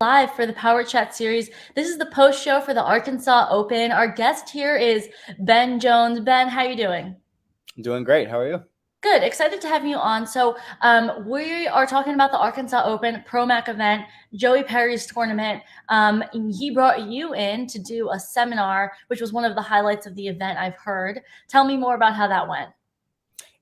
live for the Power Chat series. This is the post show for the Arkansas Open. Our guest here is Ben Jones. Ben, how are you doing? I'm doing great. How are you? Good. Excited to have you on. So, we are talking about the Arkansas Open Pro Mac event, Joey Perry's tournament. He brought you in to do a seminar, which was one of the highlights of the event, I've heard. Tell me more about how that went.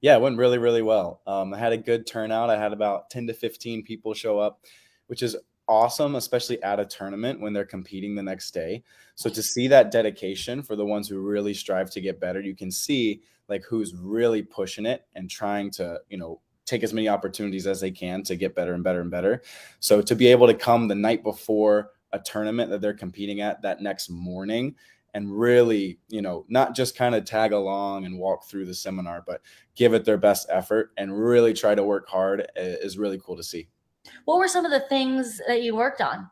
Yeah, it went really, really well. I had a good turnout. I had about 10 to 15 people show up, which is awesome, especially at a tournament when they're competing the next day. So to see that dedication for the ones who really strive to get better, you can see like who's really pushing it and trying to, take as many opportunities as they can to get better and better and better. So to be able to come the night before a tournament that they're competing at that next morning and really, not just kind of tag along and walk through the seminar, but give it their best effort and really try to work hard is really cool to see. What were some of the things that you worked on?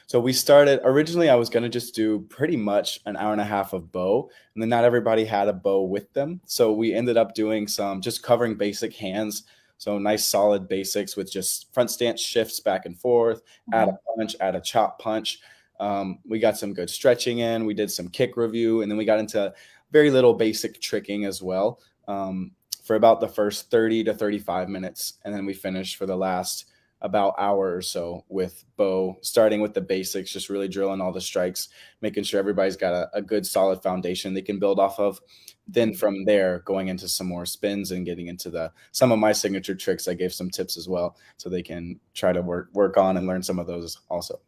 So we started originally, I was going to just do pretty much an hour and a half of bow, and then not everybody had a bow with them. So we ended up doing some just covering basic hands. So nice solid basics with just front stance shifts back and forth, add a punch, add a chop punch. We got some good stretching in. We did some kick review, and then we got into very little basic tricking as well for about the first 30 to 35 minutes. And then we finished for the last about hour or so with bow, starting with the basics, just really drilling all the strikes, making sure everybody's got a good solid foundation they can build off of. Then from there, going into some more spins and getting into some of my signature tricks. I gave some tips as well, so they can try to work on and learn some of those also.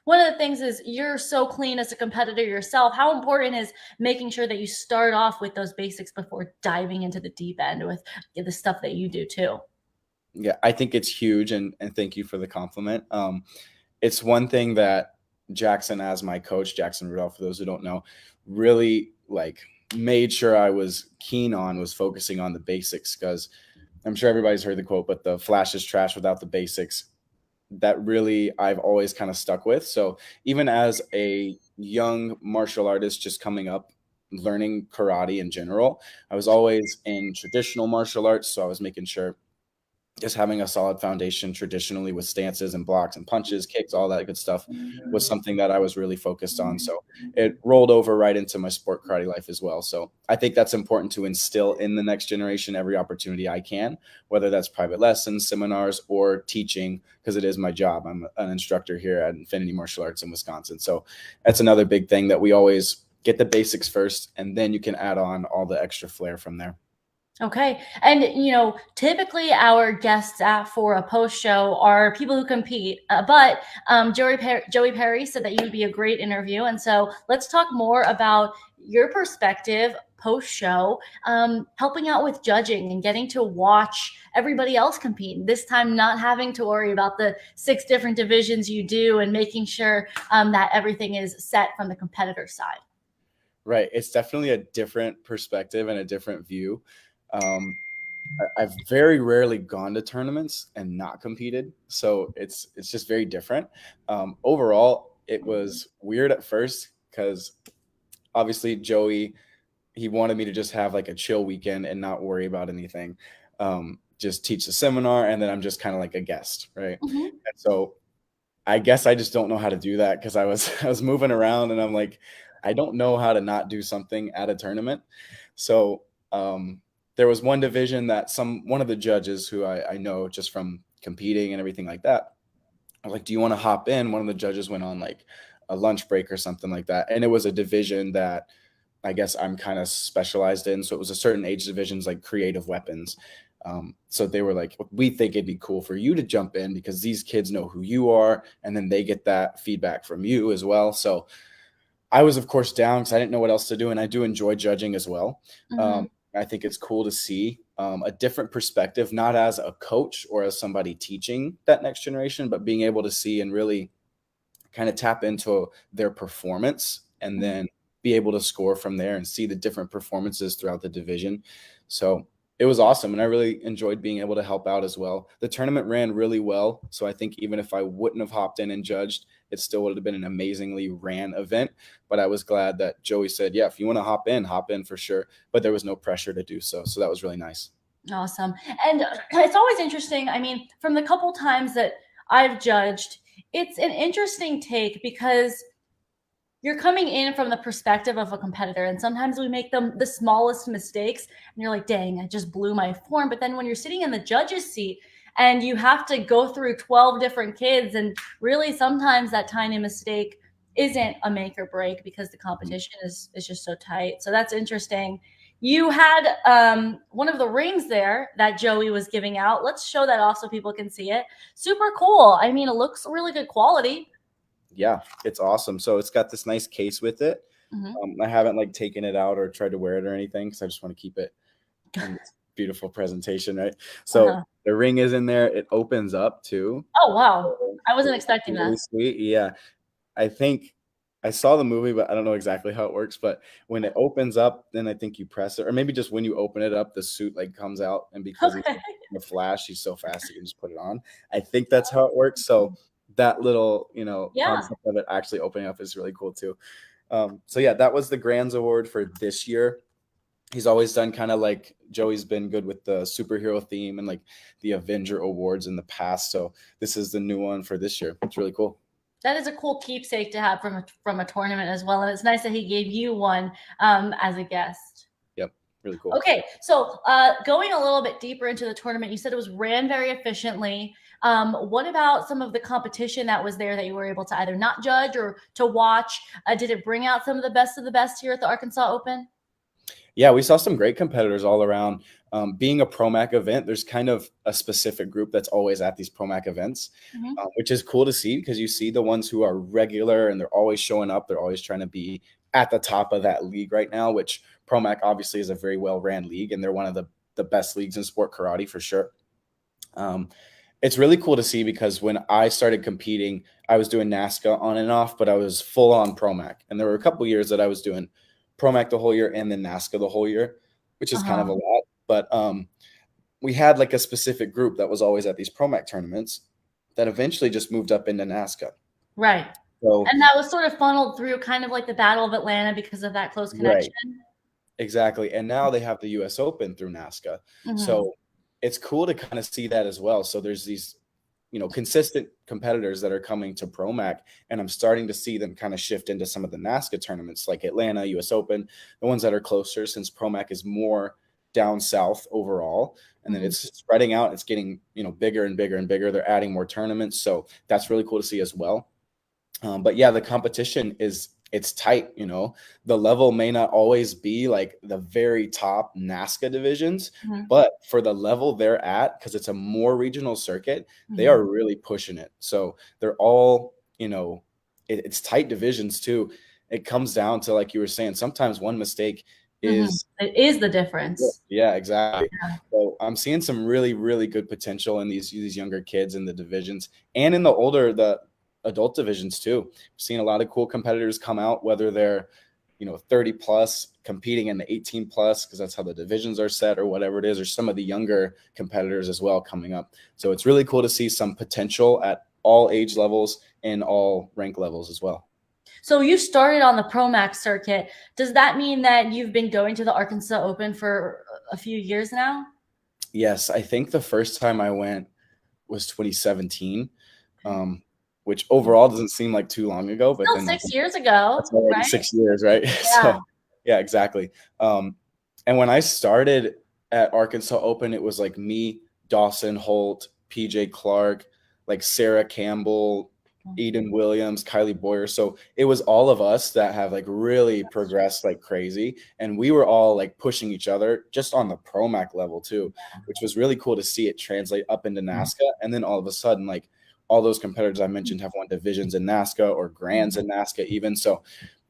One of the things is you're so clean as a competitor yourself. How important is making sure that you start off with those basics before diving into the deep end with the stuff that you do too? Yeah, I think it's huge, and thank you for the compliment. It's one thing that Jackson, as my coach, Jackson Rudolph, for those who don't know, really like made sure I was keen on was focusing on the basics, because I'm sure everybody's heard the quote, but the flash is trash without the basics. That really I've always kind of stuck with. So even as a young martial artist just coming up, learning karate in general, I was always in traditional martial arts. So I was making sure just having a solid foundation traditionally with stances and blocks and punches, kicks, all that good stuff was something that I was really focused on. So it rolled over right into my sport karate life as well. So I think that's important to instill in the next generation every opportunity I can, whether that's private lessons, seminars, or teaching, because it is my job. I'm an instructor here at Infinity Martial Arts in Wisconsin. So that's another big thing that we always get the basics first, and then you can add on all the extra flair from there. Okay. And, typically our guests for a post show are people who compete. But Joey Perry said that you would be a great interview. And so let's talk more about your perspective post show, helping out with judging and getting to watch everybody else compete. This time, not having to worry about the 6 different divisions you do and making sure that everything is set from the competitor side. Right. It's definitely a different perspective and a different view. Um, I've very rarely gone to tournaments and not competed, so it's just very different. Overall, it was weird at first because obviously Joey, he wanted me to just have like a chill weekend and not worry about anything, just teach the seminar, and then I'm just kind of like a guest, right? Mhm. And so I guess I just don't know how to do that because I was I was moving around and I'm like, I don't know how to not do something at a tournament. So there was one division that one of the judges who I know just from competing and everything like that. I was like, "Do you want to hop in?" One of the judges went on like a lunch break or something like that, and it was a division that I guess I'm kind of specialized in. So it was a certain age divisions like creative weapons. So they were like, we think it'd be cool for you to jump in because these kids know who you are, and then they get that feedback from you as well. So I was, of course, down because I didn't know what else to do, and I do enjoy judging as well. Mhm. I think it's cool to see a different perspective, not as a coach or as somebody teaching that next generation, but being able to see and really kind of tap into their performance and Mhm. then be able to score from there and see the different performances throughout the division. So it was awesome. And I really enjoyed being able to help out as well. The tournament ran really well. So I think even if I wouldn't have hopped in and judged, it still would have been an amazingly ran event. But I was glad that Joey said, yeah, if you want to hop in for sure. But there was no pressure to do so. So that was really nice. Awesome. And it's always interesting. I mean, from the couple times that I've judged, It's an interesting take because you're coming in from the perspective of a competitor, and sometimes we make the smallest mistakes and you're like, dang, I just blew my form. But then when you're sitting in the judge's seat and you have to go through 12 different kids, and really sometimes that tiny mistake isn't a make or break because the competition is just so tight. So that's interesting. You had one of the rings there that Joey was giving out. Let's show that off so people can see it. Super cool. I mean, it looks really good quality. Yeah, it's awesome. So it's got this nice case with it. Mm-hmm. I haven't like taken it out or tried to wear it or anything because I just want to keep it in this beautiful presentation, right? So Uh-huh. the ring is in there. It opens up too. Oh, wow. So I wasn't it's expecting really that. sweet. Yeah. I think I saw the movie, but I don't know exactly how it works. But when it opens up, then I think you press it, or maybe just when you open it up, the suit like comes out, and because he's Okay. in the Flash, he's so fast you can just put it on. I think that's how it works. So that little, Yeah. concept of it actually opening up is really cool too. So yeah, that was the Grands Award for this year. He's always done kind of like Joey's been good with the superhero theme and like the Avenger awards in the past. So this is the new one for this year. It's really cool. That is a cool keepsake to have from a tournament as well. And it's nice that he gave you one as a guest. Yep, really cool. Okay, so going a little bit deeper into the tournament, you said it was ran very efficiently. What about some of the competition that was there that you were able to either not judge or to watch? Did it bring out some of the best here at the Arkansas Open? Yeah, we saw some great competitors all around. Being a ProMac event, there's kind of a specific group that's always at these ProMac events, Mm-hmm. which is cool to see because you see the ones who are regular and they're always showing up. They're always trying to be at the top of that league right now, which ProMac obviously is a very well ran league, and they're one of the best leagues in sport karate for sure. Um, it's really cool to see because when I started competing, I was doing NASCA on and off, but I was full on ProMac. And there were a couple years that I was doing ProMac the whole year and then NASCA the whole year, which is kind of Uh-huh. a lot. But we had like a specific group that was always at these ProMac tournaments that eventually just moved up into NASCA. Right. So, And that was sort of funneled through kind of like the Battle of Atlanta because of that close right, connection. exactly. And now they have the US Open through NASCA. Mm-hmm. So it's cool to kind of see that as well. So there's these consistent competitors that are coming to ProMac, and I'm starting to see them kind of shift into some of the NASCA tournaments like Atlanta, US Open, the ones that are closer since ProMac is more down south overall. And then Mm-hmm. it's spreading out. It's getting, bigger and bigger and bigger. They're adding more tournaments. So that's really cool to see as well. But yeah, the competition it's tight. The level may not always be like the very top NASCA divisions, Mm-hmm. but for the level they're at, because it's a more regional circuit, they Mm-hmm. are really pushing it. So they're all, it's tight divisions too. It comes down to, like you were saying, sometimes one mistake Mm-hmm. is, It is the difference. yeah, exactly. Yeah. So I'm seeing some really, really good potential in these younger kids in the divisions and in the adult divisions too. Seeing a lot of cool competitors come out, whether they're 30 plus competing in the 18 plus, because that's how the divisions are set or whatever it is, or some of the younger competitors as well coming up. So it's really cool to see some potential at all age levels and all rank levels as well. So you started on the ProMax circuit. Does that mean that you've been going to the Arkansas Open for a few years now? Yes, I think the first time I went was 2017, which overall doesn't seem like too long ago, but Still then like 6 years ago, that's already right? 6 years, right? Yeah. So yeah, exactly. And when I started at Arkansas Open, it was like me, Dawson Holt, PJ Clark, like Sarah Campbell, Eden Williams, Kylie Boyer. So it was all of us that have like really progressed like crazy. And we were all like pushing each other just on the ProMac level too, which was really cool to see it translate up into NASCA. And then all of a sudden, like all those competitors I mentioned have won divisions in NASCA or grands in NASCA even. So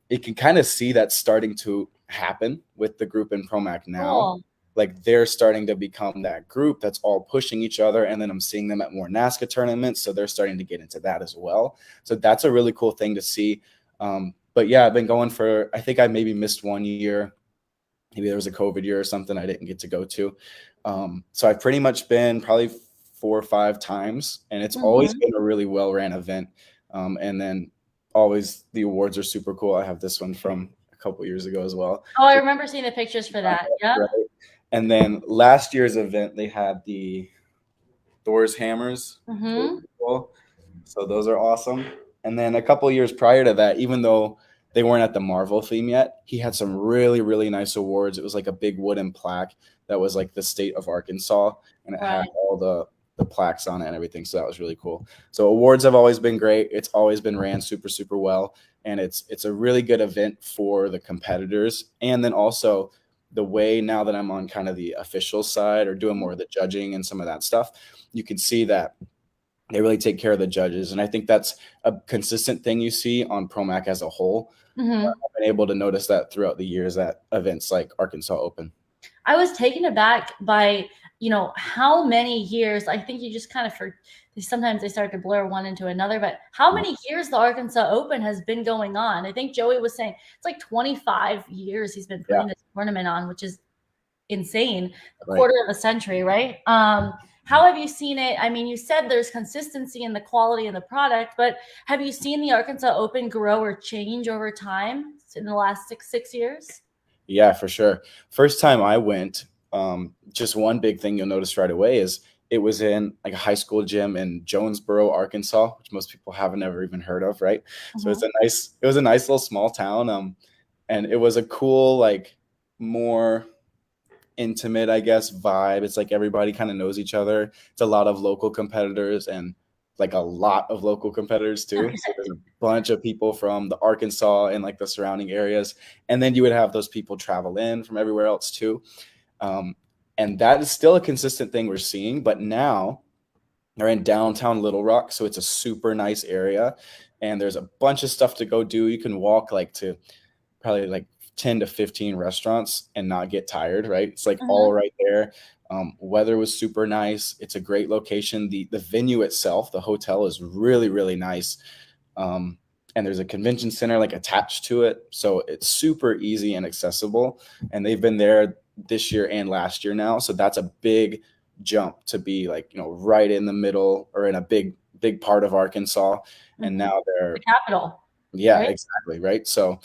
it can kind of see that starting to happen with the group in ProMac now. Cool. Like they're starting to become that group that's all pushing each other. And then I'm seeing them at more NASCA tournaments. So they're starting to get into that as well. So that's a really cool thing to see. But yeah, I've been going I think I maybe missed 1 year. Maybe there was a COVID year or something I didn't get to go to. So I've pretty much been probably 4 or 5 times, and it's always been a really well-ran event. And then always the awards are super cool. I have this one from a couple years ago as well. Oh, I remember seeing the pictures for that. Yeah. Right. And then last year's event, they had the Thor's hammers. Mm-hmm. Cool. So those are awesome. And then a couple of years prior to that, even though they weren't at the Marvel theme yet, he had some really, really nice awards. It was like a big wooden plaque that was like the state of Arkansas, and it had Right. all the plaques on it and everything. So that was really cool. So awards have always been great. It's always been ran super, super well. And it's a really good event for the competitors. And then also the way now that I'm on kind of the official side or doing more of the judging and some of that stuff, you can see that they really take care of the judges. And I think that's a consistent thing you see on Promac as a whole. Hmm. I've been able to notice that throughout the years at events like Arkansas Open. I was taken aback by, how many years. I think you just kind of sometimes they start to blur one into another, but how many years the Arkansas Open has been going on. I think Joey was saying it's like 25 years he's been Yeah, putting this tournament on, which is insane. A right. quarter of a century, right? How have you seen it? I mean, you said there's consistency in the quality of the product, but have you seen the Arkansas Open grow or change over time in the last six years? Yeah, for sure. First time I went, just one big thing you'll notice right away is it was in like a high school gym in Jonesboro, Arkansas, which most people haven't ever even heard of, right? So Mhm. it was a nice little small town, and it was a cool, like more intimate, I guess, vibe. It's like everybody kind of knows each other. It's a lot of local competitors and like a lot of local competitors too. So there's a bunch of people from the Arkansas and like the surrounding areas. And then you would have those people travel in from everywhere else too. Um, and that is still a consistent thing we're seeing. But now they're in downtown Little Rock. So it's a super nice area. And there's a bunch of stuff to go do. You can walk like to probably like 10 to 15 restaurants and not get tired, right? It's like Mhm. all right there. Weather was super nice. It's a great location. The venue itself, the hotel is really, really nice. Um, and there's a convention center like attached to it. So it's super easy and accessible. And they've been there this year and last year now. So that's a big jump to be like, right in the middle or in a big part of Arkansas. And Mhm. now The they're capital, yeah, right? exactly, right? So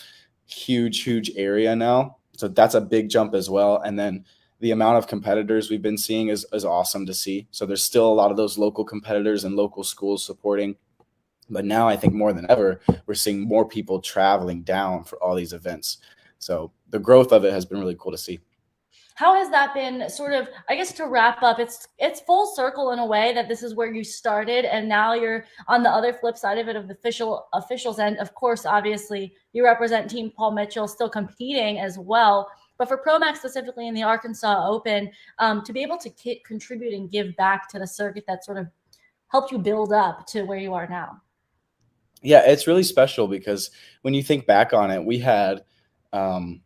huge area now. So that's a big jump as well. And then the amount of competitors we've been seeing is awesome to see. So there's still a lot of those local competitors and local schools supporting. But now I think more than ever, we're seeing more people traveling down for all these events. So the growth of it has been really cool to see. How has that been sort of, I guess to wrap up, it's full circle in a way that this is where you started and now you're on the other flip side of it of the officials end. Of course, obviously you represent Team Paul Mitchell still competing as well. But for Promax specifically in the Arkansas Open, to be able to contribute and give back to the circuit that sort of helped you build up to where you are now. Yeah, it's really special because when you think back on it, we had um,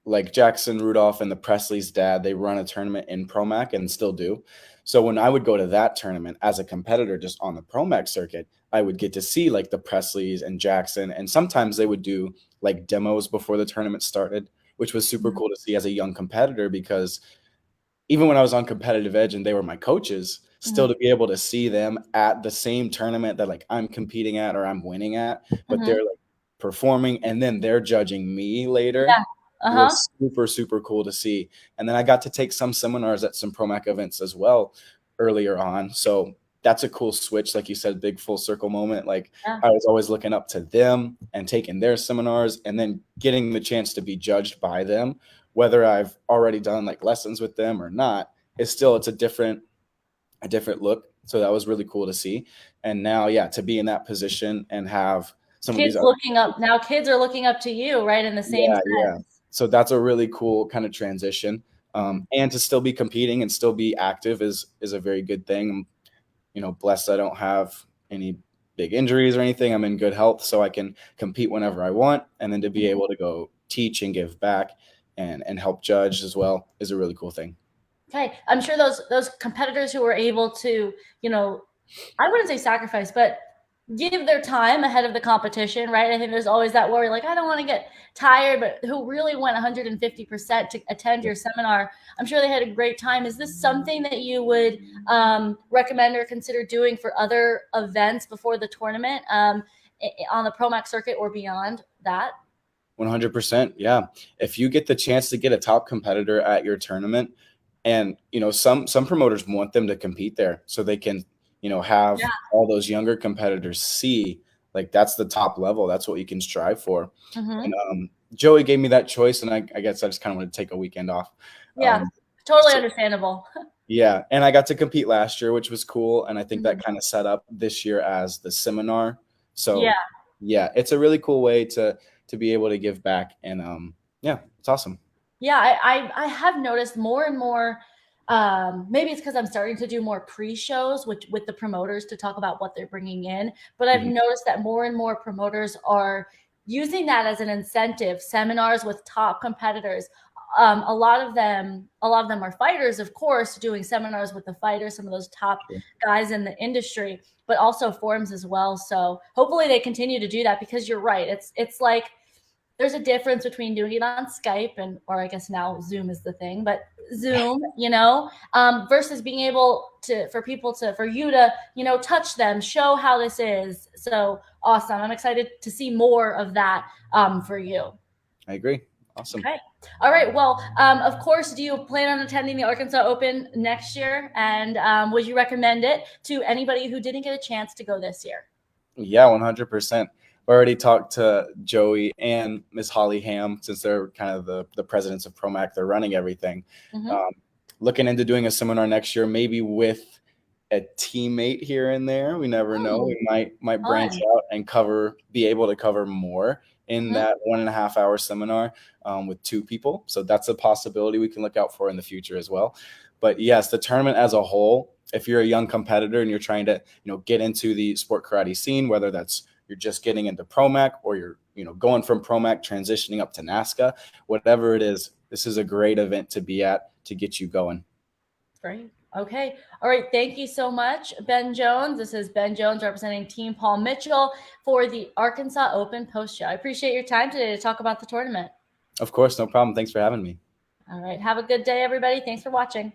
like Jackson Rudolph and the Presley's dad, they run a tournament in Promac and still do. So when I would go to that tournament as a competitor just on the Promac circuit, I would get to see like the Presleys and Jackson. And sometimes they would do like demos before the tournament started, which was super Mhm. cool to see as a young competitor because even when I was on Competitive Edge and they were my coaches, still Mhm. to be able to see them at the same tournament that like I'm competing at or I'm winning at, but Mhm. they're like performing and then they're judging me later Yeah. Uh-huh. was super, super cool to see. And then I got to take some seminars at some Promac events as well earlier on. So that's a cool switch. Like you said, big full circle moment. Like Yeah. I was always looking up to them and taking their seminars and then getting the chance to be judged by them, whether I've already done like lessons with them or not, is still it's a different look. So that was really cool to see. And now, yeah, to be in that position and have some of these other Kids are looking up to you, right? In the same yeah. sense. So that's a really cool kind of transition. Mhm. And to still be competing and still be active is a very good thing. I'm, blessed I don't have any big injuries or anything. I'm in good health, so I can compete whenever I want. And then to be able to go teach and give back and help judge as well is a really cool thing. Okay, I'm sure those competitors who were able to, I wouldn't say sacrifice, but give their time ahead of the competition, right? I think there's always that worry, like I don't want to get tired, but who really went 150% to attend your seminar. I'm sure they had a great time. Is this something that you would recommend or consider doing for other events before the tournament on the Promax circuit or beyond that? 100%. Yeah. If you get the chance to get a top competitor at your tournament, and some promoters want them to compete there so they can have Yeah. all those younger competitors see like that's the top level. That's what you can strive for. And Hmm. Joey gave me that choice, and I guess I just kind of want to take a weekend off. Yeah. Um, Totally so understandable. yeah, and I got to compete last year, which was cool, and I think Mhm. that kind of set up this year as the seminar. Yeah. So yeah, it's a really cool way to be able to give back, and yeah, it's awesome. Yeah, I have noticed more and more. Maybe it's because I'm starting to do more pre-shows with the promoters to talk about what they're bringing in. But I've Mhm. noticed that more and more promoters are using that as an incentive. Seminars with top competitors. A lot of them are fighters, of course, doing seminars with the fighters, some of those top Sure. guys in the industry, but also forums as well. So hopefully they continue to do that because you're right. It's like there's a difference between doing it on Skype or I guess now Zoom is the thing, but Zoom, versus being able for you to, touch them, show how this is. So awesome. I'm excited to see more of that for you. I agree. Awesome. Okay. All right. Well, of course, do you plan on attending the Arkansas Open next year? And would you recommend it to anybody who didn't get a chance to go this year? Yeah, 100%. I already talked to Joey and Miss Holly Ham since they're kind of the presidents of Promac. They're running everything. Mm-hmm. Um, Looking into doing a seminar next year, maybe with a teammate here and there. We never know. Oh, We might branch fun. out and be able to cover more in Mm-hmm. that 1.5 hour seminar with two people. So that's a possibility we can look out for in the future as well. But yes, the tournament as a whole, if you're a young competitor and you're trying to, get into the sport karate scene, whether that's you're just getting into Promac or you're, going from Promac transitioning up to NASCA, whatever it is, this is a great event to be at to get you going. Great. Okay. All right. Thank you so much, Ben Jones. This is Ben Jones representing Team Paul Mitchell for the Arkansas Open Post Show. I appreciate your time today to talk about the tournament. Of course, no problem. Thanks for having me. All right. Have a good day, everybody. Thanks for watching.